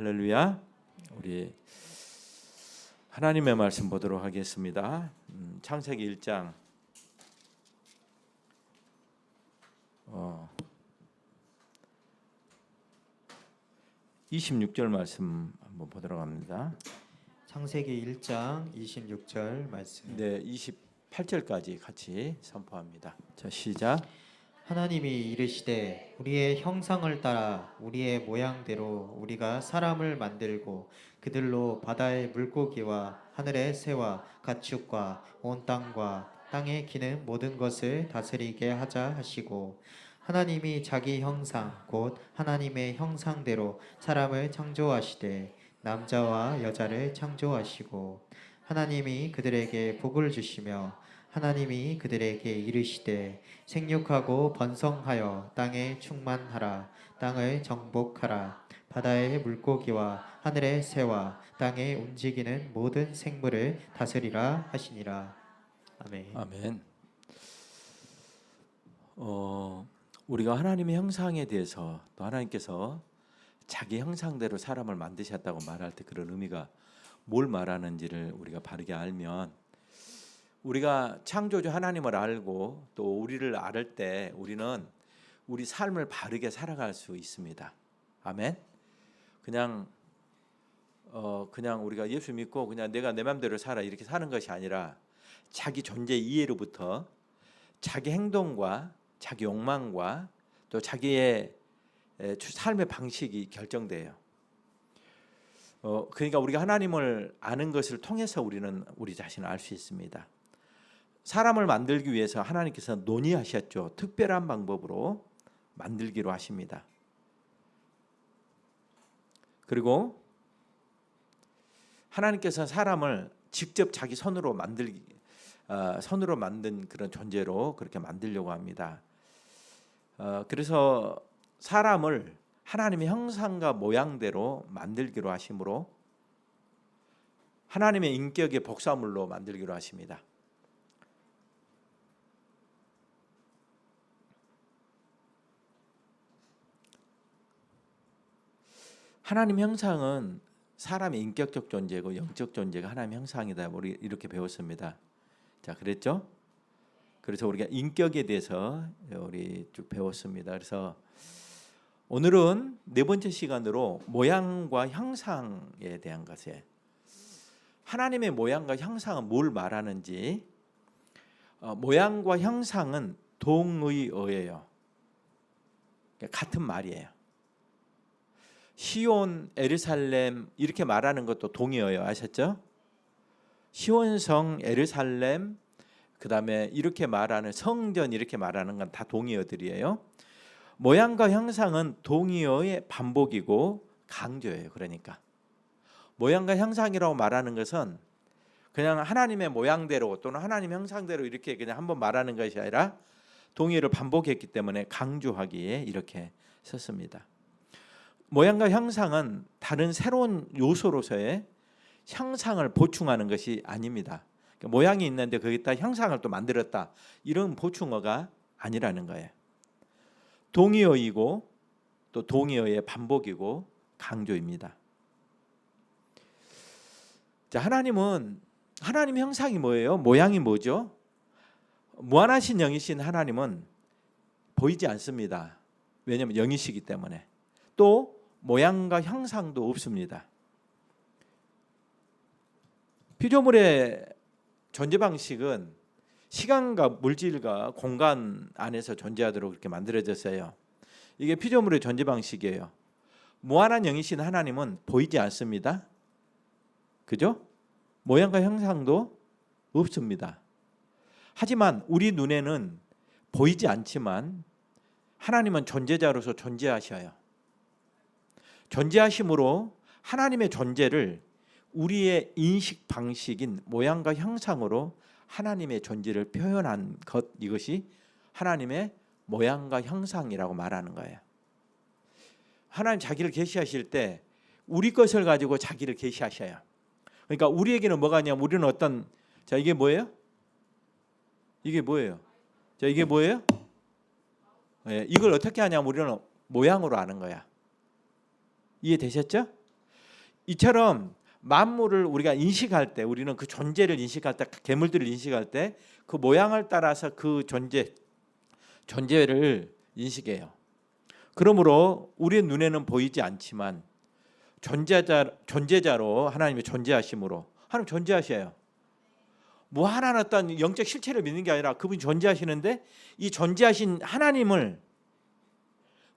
할렐루야. 우리 하나님의 말씀 보도록 하겠습니다. 창세기 1장 26절 말씀 한번 보도록 합니다. 창세기 1장 26절 말씀. 네, 28절까지 같이 선포합니다. 자, 시작. 하나님이 이르시되 우리의 형상을 따라 우리의 모양대로 우리가 사람을 만들고 그들로 바다의 물고기와 하늘의 새와 가축과 온 땅과 땅에 기는 모든 것을 다스리게 하자 하시고, 하나님이 자기 형상 곧 하나님의 형상대로 사람을 창조하시되 남자와 여자를 창조하시고, 하나님이 그들에게 복을 주시며 하나님이 그들에게 이르시되 생육하고 번성하여 땅에 충만하라. 땅을 정복하라. 바다의 물고기와 하늘의 새와 땅에 움직이는 모든 생물을 다스리라 하시니라. 아멘. 아멘. 우리가 하나님의 형상에 대해서, 또 하나님께서 자기 형상대로 사람을 만드셨다고 말할 때 그런 의미가 뭘 말하는지를 우리가 바르게 알면, 우리가 창조주 하나님을 알고 또 우리를 알 때 우리는 우리 삶을 바르게 살아갈 수 있습니다. 아멘. 그냥 우리가 예수 믿고 그냥 내가 내 맘대로 살아 이렇게 사는 것이 아니라, 자기 존재 이해로부터 자기 행동과 자기 욕망과 또 자기의 삶의 방식이 결정돼요. 그러니까 우리가 하나님을 아는 것을 통해서 우리는 우리 자신을 알 수 있습니다. 사람을 만들기 위해서 하나님께서 논의하셨죠. 특별한 방법으로 만들기로 하십니다. 그리고 하나님께서 사람을 직접 자기 손으로 만든 그런 존재로 그렇게 만들려고 합니다. 그래서 사람을 하나님의 형상과 모양대로 만들기로 하심으로 하나님의 인격의 복사물로 만들기로 하십니다. 하나님 형상은 사람의 인격적 존재고 영적 존재가 하나님 형상이다. 우리 이렇게 배웠습니다. 자, 그랬죠? 그래서 우리가 인격에 대해서 우리 쭉 배웠습니다. 그래서 오늘은 네 번째 시간으로 모양과 형상에 대한 것에, 하나님의 모양과 형상은 뭘 말하는지. 모양과 형상은 동의어예요. 같은 말이에요. 시온, 예루살렘 이렇게 말하는 것도 동의어예요. 아셨죠? 시온성, 예루살렘, 그 다음에 이렇게 말하는 성전 이렇게 말하는 건 다 동의어들이에요. 모양과 형상은 동의어의 반복이고 강조예요. 그러니까 모양과 형상이라고 말하는 것은 그냥 하나님의 모양대로 또는 하나님 형상대로 이렇게 그냥 한번 말하는 것이 아니라 동의어를 반복했기 때문에 강조하기에 이렇게 썼습니다. 모양과 형상은 다른 새로운 요소로서의 형상을 보충하는 것이 아닙니다. 그러니까 모양이 있는데 거기다 형상을 또 만들었다, 이런 보충어가 아니라는 거예요. 동의어이고 또 동의어의 반복이고 강조입니다. 자, 하나님 형상이 뭐예요? 모양이 뭐죠? 무한하신 영이신 하나님은 보이지 않습니다. 왜냐하면 영이시기 때문에. 또 모양과 형상도 없습니다. 피조물의 존재 방식은 시간과 물질과 공간 안에서 존재하도록 그렇게 만들어졌어요. 이게 피조물의 존재 방식이에요. 무한한 영이신 하나님은 보이지 않습니다. 그죠? 모양과 형상도 없습니다. 하지만 우리 눈에는 보이지 않지만 하나님은 존재자로서 존재하셔요. 존재하심으로 하나님의 존재를 우리의 인식 방식인 모양과 형상으로 하나님의 존재를 표현한 것, 이것이 하나님의 모양과 형상이라고 말하는 거예요. 하나님 자기를 계시하실 때 우리 것을 가지고 자기를 계시하셔요. 그러니까 우리에게는 뭐가 있냐면, 우리는 어떤, 자, 이게 뭐예요? 이게 뭐예요? 자, 이게 뭐예요? 이걸 어떻게 하냐면 우리는 모양으로 아는 거야. 이해되셨죠? 이처럼 만물을 우리가 인식할 때, 우리는 그 존재를 인식할 때, 괴물들을 인식할 때 그 모양을 따라서 그 존재를 인식해요. 그러므로 우리의 눈에는 보이지 않지만 존재자로 하나님의 존재하심으로 하나님 존재하셔요. 뭐 하나는 어떤 영적 실체를 믿는 게 아니라 그분이 존재하시는데 이 존재하신 하나님을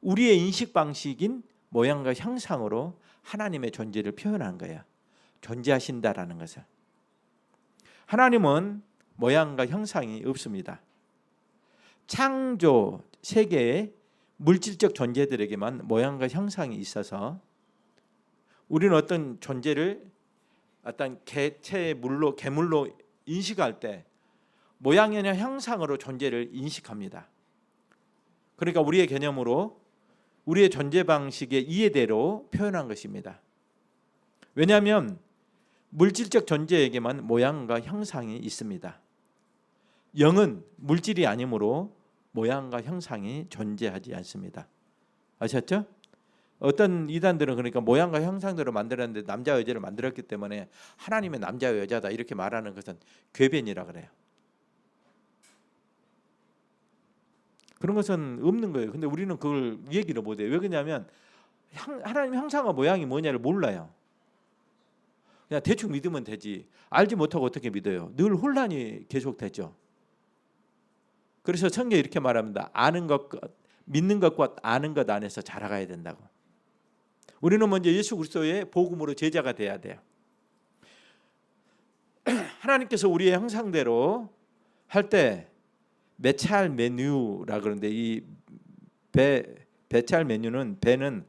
우리의 인식 방식인 모양과 형상으로 하나님의 존재를 표현한 거야. 존재하신다라는 것을. 하나님은 모양과 형상이 없습니다. 창조 세계의 물질적 존재들에게만 모양과 형상이 있어서 우리는 어떤 존재를 어떤 개체물로 괴물로 인식할 때 모양이나 형상으로 존재를 인식합니다. 그러니까 우리의 개념으로 우리의 존재 방식의 이해대로 표현한 것입니다. 왜냐하면 물질적 존재에게만 모양과 형상이 있습니다. 영은 물질이 아니므로 모양과 형상이 존재하지 않습니다. 아셨죠? 어떤 이단들은 그러니까 모양과 형상대로 만들었는데 남자 여자를 만들었기 때문에 하나님의 남자와 여자다 이렇게 말하는 것은 궤변이라 그래요. 그런 것은 없는 거예요. 근데 우리는 그걸 얘기를 못해요. 왜 그러냐면 하나님 형상과 모양이 뭐냐를 몰라요. 그냥 대충 믿으면 되지. 알지 못하고 어떻게 믿어요? 늘 혼란이 계속되죠. 그래서 성경에 이렇게 말합니다. 아는 것, 믿는 것과 아는 것 안에서 자라가야 된다고. 우리는 먼저 예수 그리스도의 복음으로 제자가 돼야 돼요. 하나님께서 우리의 형상대로 할 때 메찰 메뉴라 그러는데 이 배찰 메뉴는 배는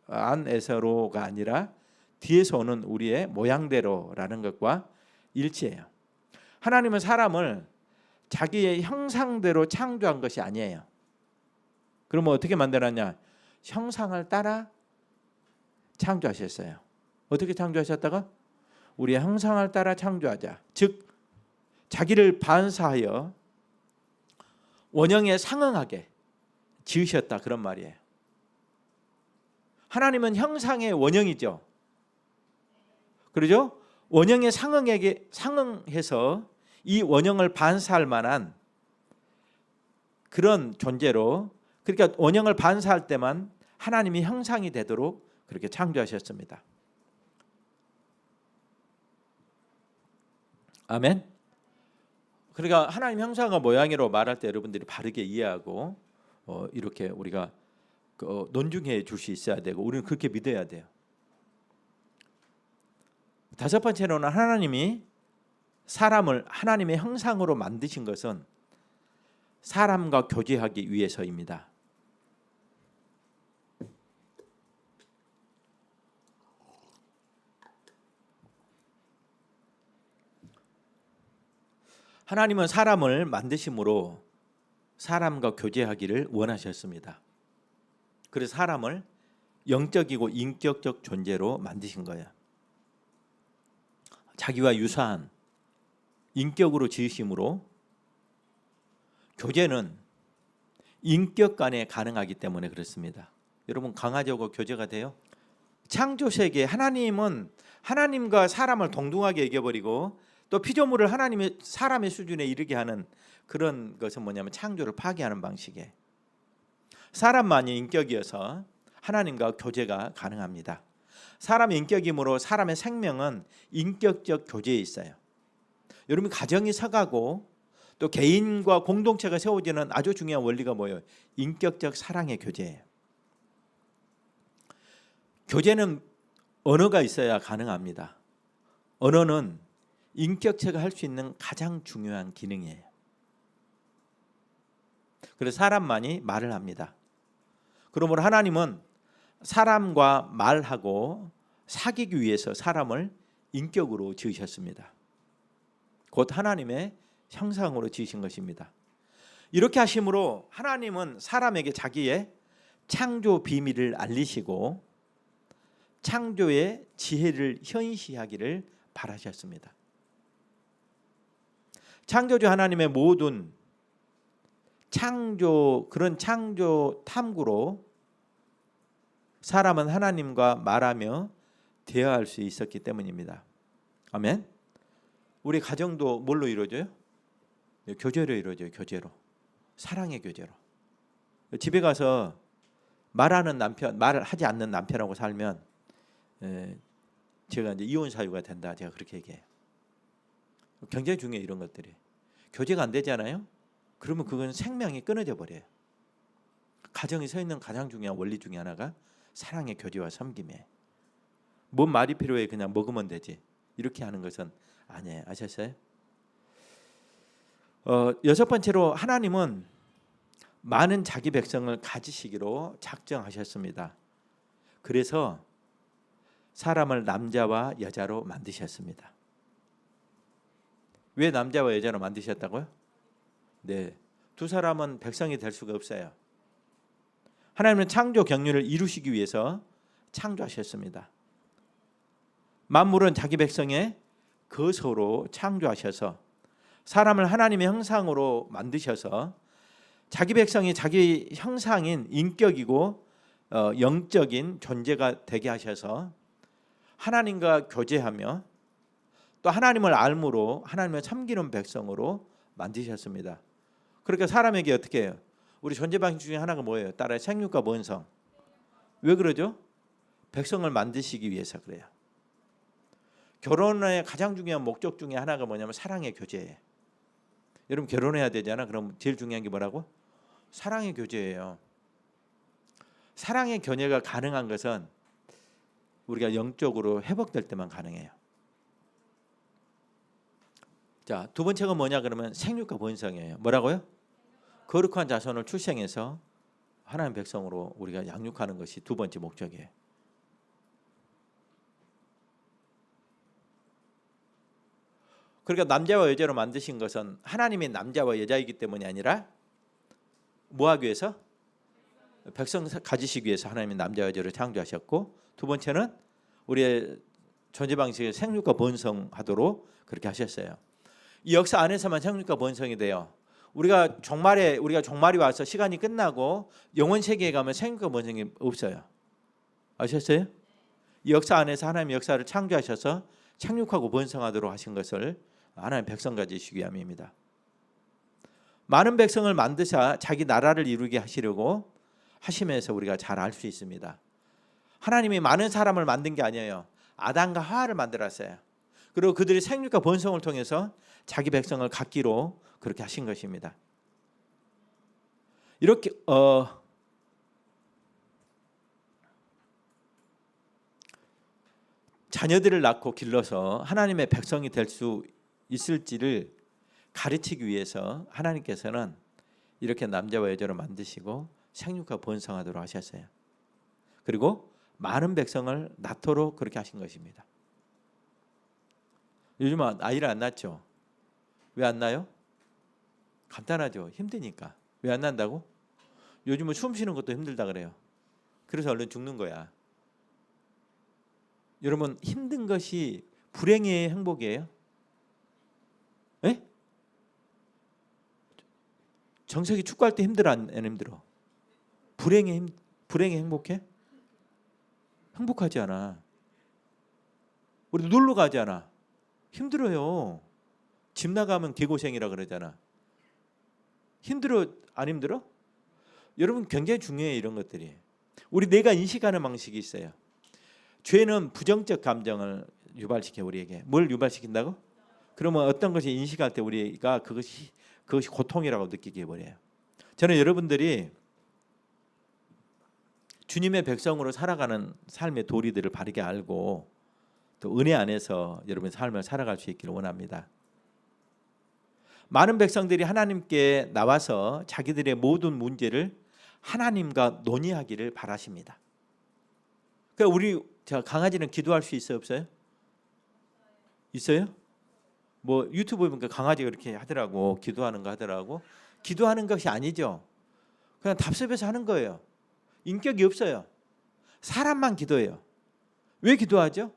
안에서로가 아니라 뒤에서 오는 우리의 모양대로라는 것과 일치해요. 하나님은 사람을 자기의 형상대로 창조한 것이 아니에요. 그러면 어떻게 만들었냐? 형상을 따라 창조하셨어요. 어떻게 창조하셨다가? 우리의 형상을 따라 창조하자. 즉 자기를 반사하여 원형에 상응하게 지으셨다 그런 말이에요. 하나님은 형상의 원형이죠. 그러죠? 원형에 상응해서 이 원형을 반사할 만한 그런 존재로, 그러니까 원형을 반사할 때만 하나님이 형상이 되도록 그렇게 창조하셨습니다. 아멘. 그러니까 하나님 형상과 모양으로 말할 때 여러분들이 바르게 이해하고 이렇게 우리가 논중해 줄 수 있어야 되고 우리는 그렇게 믿어야 돼요. 다섯 번째로는 하나님이 사람을 하나님의 형상으로 만드신 것은 사람과 교제하기 위해서입니다. 하나님은 사람을 만드심으로 사람과 교제하기를 원하셨습니다. 그래서 사람을 영적이고 인격적 존재로 만드신 거예요. 자기와 유사한 인격으로 지으심으로 교제는 인격 간에 가능하기 때문에 그렇습니다. 여러분 강아지하고 교제가 돼요? 창조 세계에 하나님은 하나님과 사람을 동등하게 여겨버리고 또 피조물을 하나님의 사람의 수준에 이르게 하는 그런 것은 뭐냐면 창조를 파괴하는 방식이에요. 사람만이 인격이어서 하나님과 교제가 가능합니다. 사람의 인격이므로 사람의 생명은 인격적 교제에 있어요. 여러분 가정이 서가고 또 개인과 공동체가 세워지는 아주 중요한 원리가 뭐예요? 인격적 사랑의 교제예요. 교제는 언어가 있어야 가능합니다. 언어는 인격체가 할 수 있는 가장 중요한 기능이에요. 그래서 사람만이 말을 합니다. 그러므로 하나님은 사람과 말하고 사귀기 위해서 사람을 인격으로 지으셨습니다. 곧 하나님의 형상으로 지으신 것입니다. 이렇게 하심으로 하나님은 사람에게 자기의 창조 비밀을 알리시고 창조의 지혜를 현시하기를 바라셨습니다. 창조주 하나님의 모든 그런 창조 탐구로 사람은 하나님과 말하며 대화할 수 있었기 때문입니다. 아멘. 우리 가정도 뭘로 이루어져요? 교제로 이루어져요. 교제로. 사랑의 교제로. 집에 가서 말하는 남편, 말을 하지 않는 남편하고 살면 제가 이제 이혼 사유가 된다. 제가 그렇게 얘기해요. 굉장히 중요해요. 이런 것들이. 교제가 안 되잖아요. 그러면 그건 생명이 끊어져 버려요. 가정이 서 있는 가장 중요한 원리 중에 하나가 사랑의 교제와 섬김이에요. 뭔 말이 필요해? 그냥 먹으면 되지. 이렇게 하는 것은 아니에요. 아셨어요? 여섯 번째로 하나님은 많은 자기 백성을 가지시기로 작정하셨습니다. 그래서 사람을 남자와 여자로 만드셨습니다. 왜 남자와 여자로 만드셨다고요? 네, 두 사람은 백성이 될 수가 없어요. 하나님은 창조 경륜을 이루시기 위해서 창조하셨습니다. 만물은 자기 백성의 거소로 창조하셔서 사람을 하나님의 형상으로 만드셔서 자기 백성이 자기 형상인 인격이고 영적인 존재가 되게 하셔서 하나님과 교제하며 또 하나님을 알므로 하나님을 섬기는 백성으로 만드셨습니다. 그러니까 사람에게 어떻게 해요? 우리 존재 방식 중에 하나가 뭐예요? 따라해 생육과 번성. 왜 그러죠? 백성을 만드시기 위해서 그래요. 결혼의 가장 중요한 목적 중에 하나가 뭐냐면 사랑의 교제예요. 여러분 결혼해야 되잖아. 그럼 제일 중요한 게 뭐라고? 사랑의 교제예요. 사랑의 교제가 가능한 것은 우리가 영적으로 회복될 때만 가능해요. 자, 두 번째가 뭐냐 그러면 생육과 번성이에요. 뭐라고요? 거룩한 자손을 출생해서 하나님 백성으로 우리가 양육하는 것이 두 번째 목적이에요. 그러니까 남자와 여자로 만드신 것은 하나님이 남자와 여자이기 때문이 아니라 뭐 하기 위해서? 백성 가지시기 위해서 하나님이 남자와 여자를 창조하셨고, 두 번째는 우리의 존재 방식의 생육과 번성하도록 그렇게 하셨어요. 이 역사 안에서만 생육과 번성이 돼요. 우리가 종말이 와서 시간이 끝나고 영원 세계에 가면 생육과 번성이 없어요. 아셨어요? 이 역사 안에서 하나님의 역사를 창조하셔서 생육하고 번성하도록 하신 것을 하나님 백성 가지시기 위함입니다. 많은 백성을 만드사 자기 나라를 이루게 하시려고 하시면서 우리가 잘 알 수 있습니다. 하나님이 많은 사람을 만든 게 아니에요. 아담과 하와를 만들었어요. 그리고 그들이 생육과 번성을 통해서 자기 백성을 갖기로 그렇게 하신 것입니다. 이렇게 자녀들을 낳고 길러서 하나님의 백성이 될 수 있을지를 가르치기 위해서 하나님께서는 이렇게 남자와 여자로 만드시고 생육과 번성하도록 하셨어요. 그리고 많은 백성을 낳도록 그렇게 하신 것입니다. 요즘은 아이를 안 낳죠. 왜 안 낳아요? 간단하죠. 힘드니까. 왜 안 낳는다고? 요즘은 숨 쉬는 것도 힘들다 그래요. 그래서 얼른 죽는 거야. 여러분 힘든 것이 불행의 행복이에요? 에? 정석이 축구할 때 힘들어 안 힘들어? 불행의 행복해? 행복하지 않아. 우리 놀러 가지 않아. 힘들어요. 집 나가면 개고생이라 그러잖아. 힘들어 안 힘들어? 여러분 굉장히 중요해요. 이런 것들이. 우리 뇌가 인식하는 방식이 있어요. 죄는 부정적 감정을 유발시켜 우리에게. 뭘 유발시킨다고? 그러면 어떤 것이 인식할 때 우리가 그것이 고통이라고 느끼게 해버려요. 저는 여러분들이 주님의 백성으로 살아가는 삶의 도리들을 바르게 알고 또 은혜 안에서 여러분 삶을 살아갈 수 있기를 원합니다. 많은 백성들이 하나님께 나와서 자기들의 모든 문제를 하나님과 논의하기를 바라십니다. 그러니까 강아지는 기도할 수 있어요, 없어요? 있어요? 뭐 유튜브에 보니까 강아지가 이렇게 하더라고. 기도하는 거 하더라고. 기도하는 것이 아니죠. 그냥 답답해서 하는 거예요. 인격이 없어요. 사람만 기도해요. 왜 기도하죠?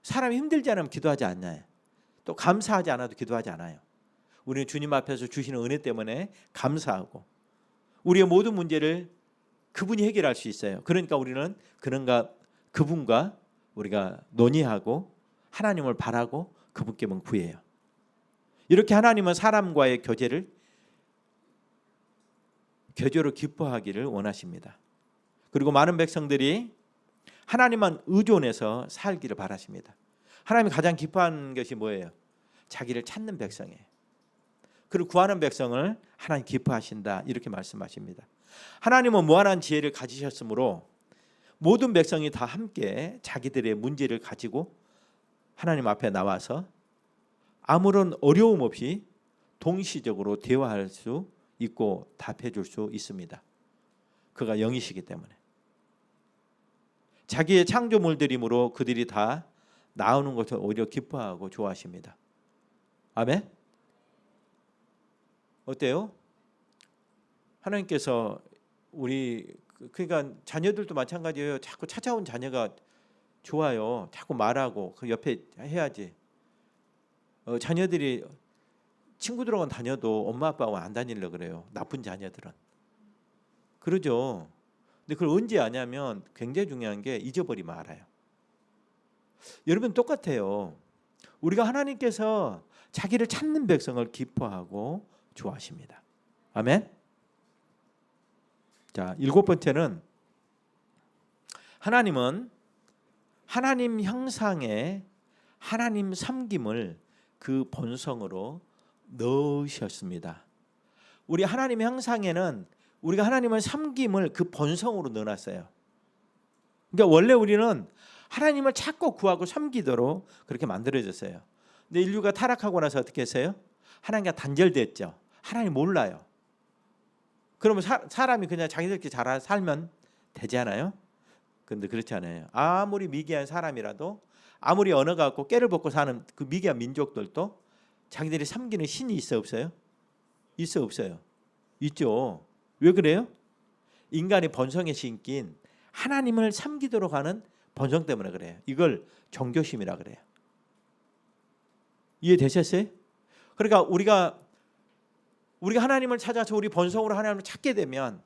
사람이 힘들지 않으면 기도하지 않나요? 또 감사하지 않아도 기도하지 않아요. 우리는 주님 앞에서 주시는 은혜 때문에 감사하고 우리의 모든 문제를 그분이 해결할 수 있어요. 그러니까 우리는 그분과 우리가 논의하고 하나님을 바라고 그분께만 구해요. 이렇게 하나님은 사람과의 교제로 기뻐하기를 원하십니다. 그리고 많은 백성들이 하나님만 의존해서 살기를 바라십니다. 하나님이 가장 기뻐하는 것이 뭐예요? 자기를 찾는 백성이에요. 그리고 구하는 백성을 하나님 기뻐하신다, 이렇게 말씀하십니다. 하나님은 무한한 지혜를 가지셨으므로 모든 백성이 다 함께 자기들의 문제를 가지고 하나님 앞에 나와서 아무런 어려움 없이 동시적으로 대화할 수 있고 답해 줄 수 있습니다. 그가 영이시기 때문에. 자기의 창조물들이므로 그들이 다 나오는 것을 오히려 기뻐하고 좋아하십니다. 아멘? 어때요? 하나님께서 그러니까 자녀들도 마찬가지예요. 자꾸 찾아온 자녀가 좋아요. 자꾸 말하고 그 옆에 해야지. 자녀들이 친구들하고 다녀도 엄마 아빠하고 안 다니려고 그래요. 나쁜 자녀들은. 그러죠. 근데 그걸 언제 아냐면 굉장히 중요한 게 잊어버리면 알아요. 여러분 똑같아요. 우리가 하나님께서 자기를 찾는 백성을 기뻐하고 좋아하십니다. 아멘. 자, 7번째는 하나님은 하나님 형상의 하나님 섬김을 그 본성으로 넣으셨습니다. 우리 하나님의 형상에는 우리가 하나님의 섬김을 그 본성으로 넣어놨어요. 그러니까 원래 우리는 하나님을 찾고 구하고 섬기도록 그렇게 만들어졌어요. 근데 인류가 타락하고 나서 어떻게 했어요? 하나님과 단절됐죠. 하나님 몰라요. 그러면 사람이 그냥 자기들끼리 잘 살면 되지 않아요? 그런데 그렇지 않아요. 아무리 미개한 사람이라도, 아무리 언어가 없고 깨를 벗고 사는 그 미개한 민족들도 자기들이 섬기는 신이 있어 없어요? 있어 없어요? 있죠. 왜 그래요? 인간의 본성에 심긴 하나님을 섬기도록 하는 본성 때문에 그래요. 이걸 종교심이라 그래요. 이해되셨어요? 그러니까 우리가 하나님을 찾아서 우리 본성으로 하나님을 찾게 되면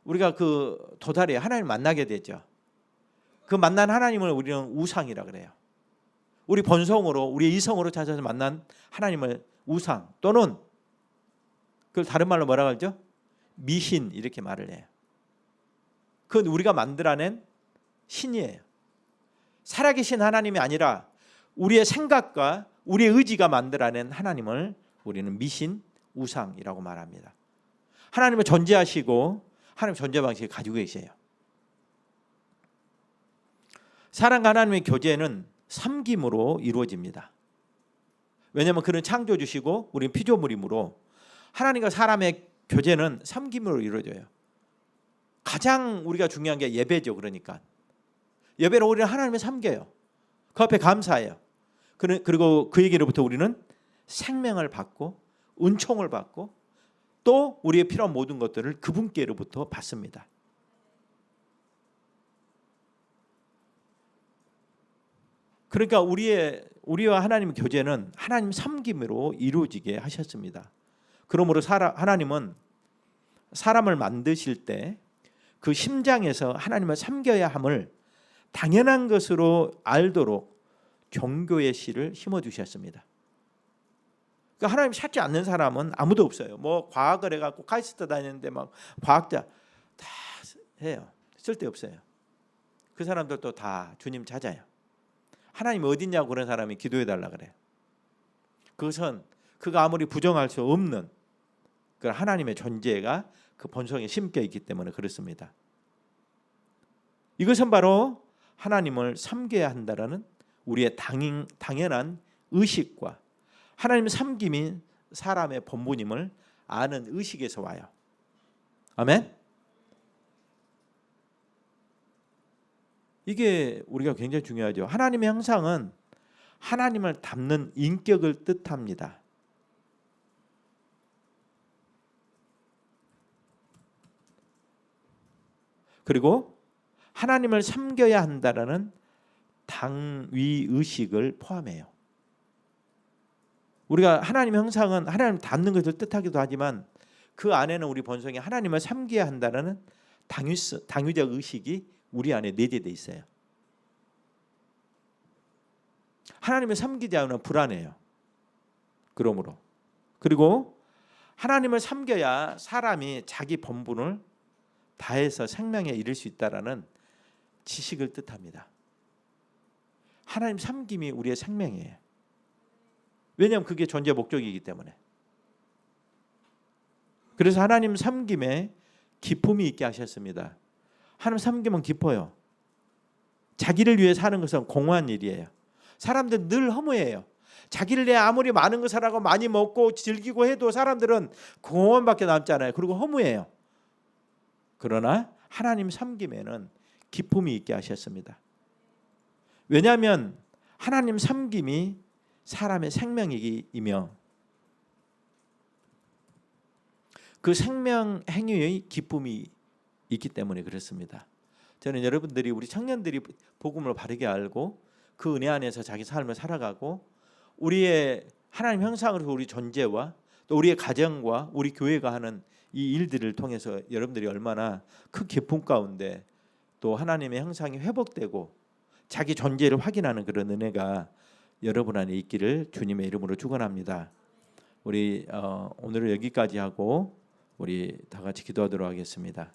우리가 그 도달해 하나님을 만나게 되죠. 그 만난 하나님을 우리는 우상이라 그래요. 우리 본성으로, 우리 이성으로 찾아서 만난 하나님을 우상, 또는 그걸 다른 말로 뭐라고 하죠? 미신, 이렇게 말을 해요. 그건 우리가 만들어낸 신이에요. 살아계신 하나님이 아니라 우리의 생각과 우리의 의지가 만들어낸 하나님을 우리는 미신, 우상이라고 말합니다. 하나님은 존재하시고 하나님 존재 방식을 가지고 계세요. 사람과 하나님의 교제는 섬김으로 이루어집니다. 왜냐하면 그는 창조주시고 우리는 피조물이므로 하나님과 사람의 교제는 섬김으로 이루어져요. 가장 우리가 중요한 게 예배죠. 그러니까 예배로 우리는 하나님을 섬겨요. 그 앞에 감사해요. 그리고 그에게로부터 우리는 생명을 받고 은총을 받고 또 우리의 필요한 모든 것들을 그분께로부터 받습니다. 그러니까 우리와 하나님의 교제는 하나님 섬김으로 이루어지게 하셨습니다. 그러므로 하나님은 사람을 만드실 때 그 심장에서 하나님을 섬겨야 함을 당연한 것으로 알도록 종교의 씨를 심어주셨습니다. 그러니까 하나님 찾지 않는 사람은 아무도 없어요. 뭐 과학을 해갖고 카이스트 다니는데 막 과학자 다 해요. 쓸데없어요. 그 사람들도 다 주님 찾아요. 하나님 어딨냐고 그런 사람이 기도해달라 그래요. 그것은 그가 아무리 부정할 수 없는 그 하나님의 존재가 그 본성에 심겨 있기 때문에 그렇습니다. 이것은 바로 하나님을 섬겨야 한다라는 우리의 당연한 의식과 하나님의 섬김이 사람의 본분임을 아는 의식에서 와요. 아멘? 이게 우리가 굉장히 중요하죠. 하나님의 형상은 하나님을 닮는 인격을 뜻합니다. 그리고 하나님을 섬겨야 한다라는 당위 의식을 포함해요. 우리가 하나님의 형상은 하나님을 닮는 것을 뜻하기도 하지만 그 안에는 우리 본성이 하나님을 섬겨야 한다는 당위적 의식이 우리 안에 내재되어 있어요. 하나님을 섬기지 않으면 불안해요. 그러므로 그리고 하나님을 섬겨야 사람이 자기 본분을 다해서 생명에 이를 수 있다라는 지식을 뜻합니다. 하나님 섬김이 우리의 생명이에요. 왜냐하면 그게 존재 목적이기 때문에. 그래서 하나님 섬김에 기쁨이 있게 하셨습니다. 하나님 섬기면 기뻐요. 자기를 위해 사는 것은 공허한 일이에요. 사람들은 늘 허무해요. 자기를 위해 아무리 많은 것을 하고 많이 먹고 즐기고 해도 사람들은 공허함밖에 남잖아요. 그리고 허무해요. 그러나 하나님 섬김에는 기쁨이 있게 하셨습니다. 왜냐하면 하나님 섬김이 사람의 생명이며 그 생명 행위의 기쁨이 있기 때문에 그렇습니다. 저는 여러분들이 우리 청년들이 복음을 바르게 알고 그 은혜 안에서 자기 삶을 살아가고 우리의 하나님 형상으로 우리 존재와 또 우리의 가정과 우리 교회가 하는 이 일들을 통해서 여러분들이 얼마나 큰 기쁨 가운데 또 하나님의 형상이 회복되고 자기 존재를 확인하는 그런 은혜가 여러분 안에 있기를 주님의 이름으로 축원합니다. 우리 오늘은 여기까지 하고 우리 다 같이 기도하도록 하겠습니다.